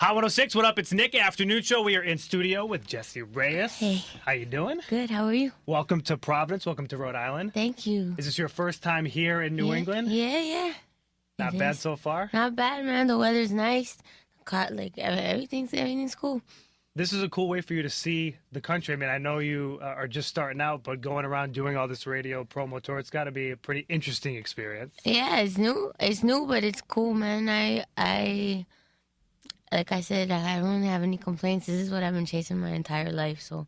Hot 106, what up? It's Nick, Afternoon Show. We are in studio with Jessie Reyez. Hey. How you doing? Good, how are you? Welcome to Providence. Welcome to Rhode Island. Thank you. Is this your first time here in New England? Yeah. Not bad so far? Not bad, man. The weather's nice. Everything's cool. This is a cool way for you to see the country. I mean, I know you are just starting out, but going around doing all this radio promo tour, it's got to be a pretty interesting experience. Yeah, it's new. It's new, but it's cool, man. I like I said, I don't really have any complaints. This is what I've been chasing my entire life, so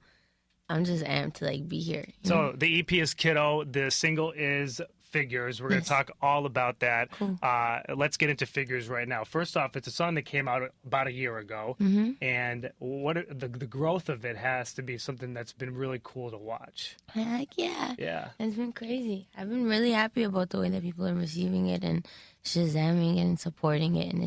I'm just amped to be here. So the EP is Kiddo. The single is Figures. We're going to talk all about that. Cool. Let's get into Figures right now. First off, it's a song that came out about a year ago, and the growth of it has to be something that's been really cool to watch. Heck yeah. Yeah. It's been crazy. I've been really happy about the way that people are receiving it and shazamming it and supporting it, and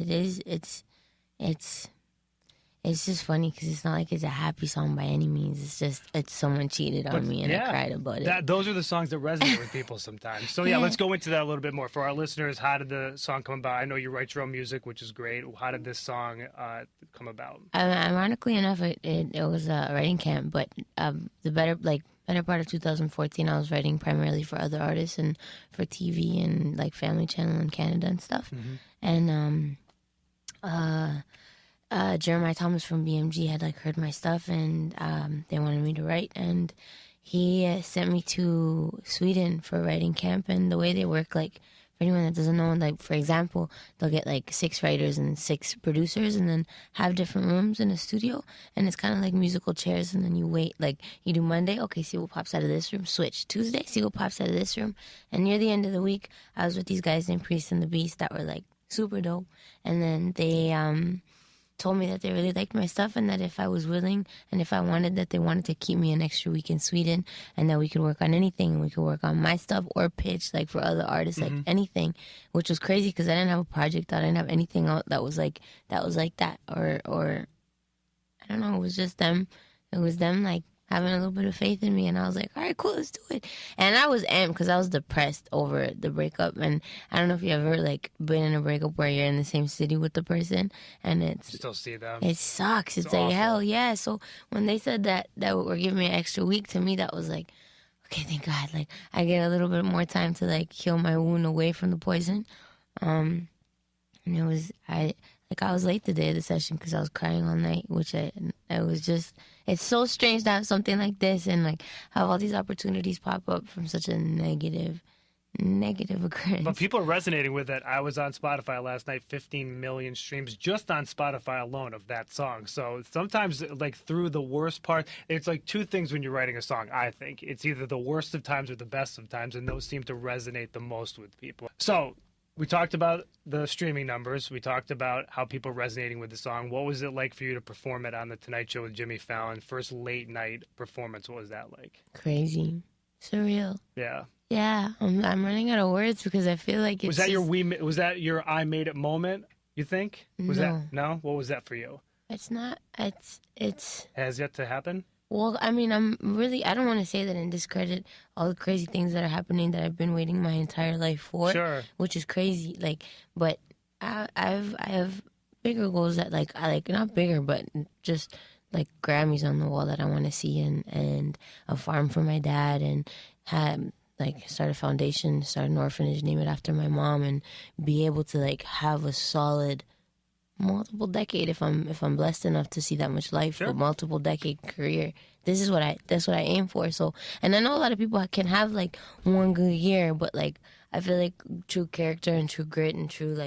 it's just funny because it's not like it's a happy song by any means. It's someone cheated on me and I cried about it. Those are the songs that resonate with people sometimes. So let's go into that a little bit more. For our listeners, how did the song come about? I know you write your own music, which is great. How did this song come about? Ironically enough, it was a writing camp, but the better part of 2014, I was writing primarily for other artists and for TV and Family Channel in Canada and stuff. And Jeremiah Thomas from BMG had heard my stuff and they wanted me to write, and he sent me to Sweden for a writing camp. And the way they work, for anyone that doesn't know, for example, they'll get 6 writers and 6 producers and then have different rooms in a studio, and it's kind of like musical chairs, and then you wait, you do Monday, okay, see what pops out of this room, switch Tuesday, see what pops out of this room. And near the end of the week, I was with these guys named Priest and the Beast that were super dope, and then they told me that they really liked my stuff and that if I was willing and if I wanted, that they wanted to keep me an extra week in Sweden, and that we could work on anything, and we could work on my stuff or pitch for other artists, anything, which was crazy because I didn't have a project out. I didn't have anything out that was like that or I don't know, it was just them. It was them having a little bit of faith in me, and I was like, all right, cool, let's do it. And I was amped because I was depressed over the breakup, and I don't know if you ever been in a breakup where you're in the same city with the person, and it's still see them. It sucks. It's awful. Hell yeah. So when they said that were giving me an extra week, to me that was okay, thank God. I get a little bit more time to heal my wound away from the poison. And it was I was late the day of the session because I was crying all night, which it's so strange to have something like this and have all these opportunities pop up from such a negative occurrence. But people are resonating with it. I was on Spotify last night, 15 million streams just on Spotify alone of that song. So sometimes through the worst part, it's 2 things when you're writing a song, I think. It's either the worst of times or the best of times, and those seem to resonate the most with people. So we talked about the streaming numbers. We talked about how people are resonating with the song. What was it like for you to perform it on The Tonight Show with Jimmy Fallon? First late night performance, what was that like? Crazy. Surreal. Yeah. Yeah, I'm running out of words because I feel like it's was that your I made it moment, you think? No? What was that for you? It's not. It's has yet to happen? Well, I mean, I don't want to say that and discredit all the crazy things that are happening that I've been waiting my entire life for. Sure. Which is crazy. But I have bigger goals that I not bigger, but just Grammys on the wall that I want to see, and a farm for my dad, and start a foundation, start an orphanage, name it after my mom, and be able to have a solid multiple decade if I'm blessed enough to see that much life. Sure. A multiple decade career. That's what I aim for. So, and I know a lot of people can have one good year, but I feel true character and true grit and true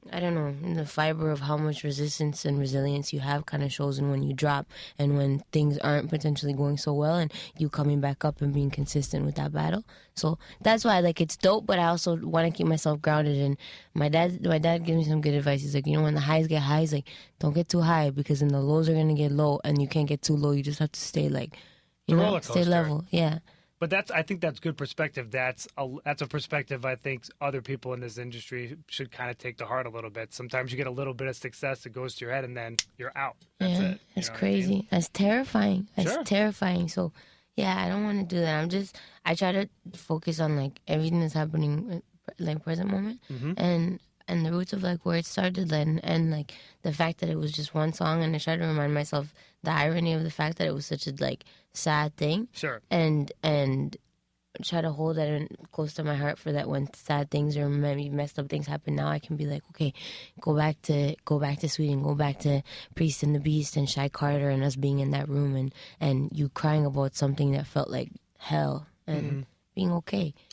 I don't know, the fiber of how much resistance and resilience you have kind of shows in when you drop and when things aren't potentially going so well, and you coming back up and being consistent with that battle. So that's why it's dope, but I also want to keep myself grounded. And my dad gives me some good advice. He's when the highs get high, he's don't get too high because then the lows are going to get low, and you can't get too low. You just have to stay stay level. Yeah. But I think that's good perspective. That's a perspective I think other people in this industry should kind of take to heart a little bit. Sometimes you get a little bit of success that goes to your head, and then you're out. That's it. That's crazy. I mean? That's terrifying. That's terrifying. So, yeah, I don't want to do that. I try to focus on everything that's happening, present moment, and and the roots of like where it started, and like the fact that it was just one song, and I try to remind myself the irony of the fact that it was such a like sad thing. Sure. And try to hold that in, close to my heart, for that when sad things or maybe messed up things happen now, I can be like, okay, go back to Sweden, go back to Priest and the Beast and Shy Carter and us being in that room, and you crying about something that felt like hell and being okay.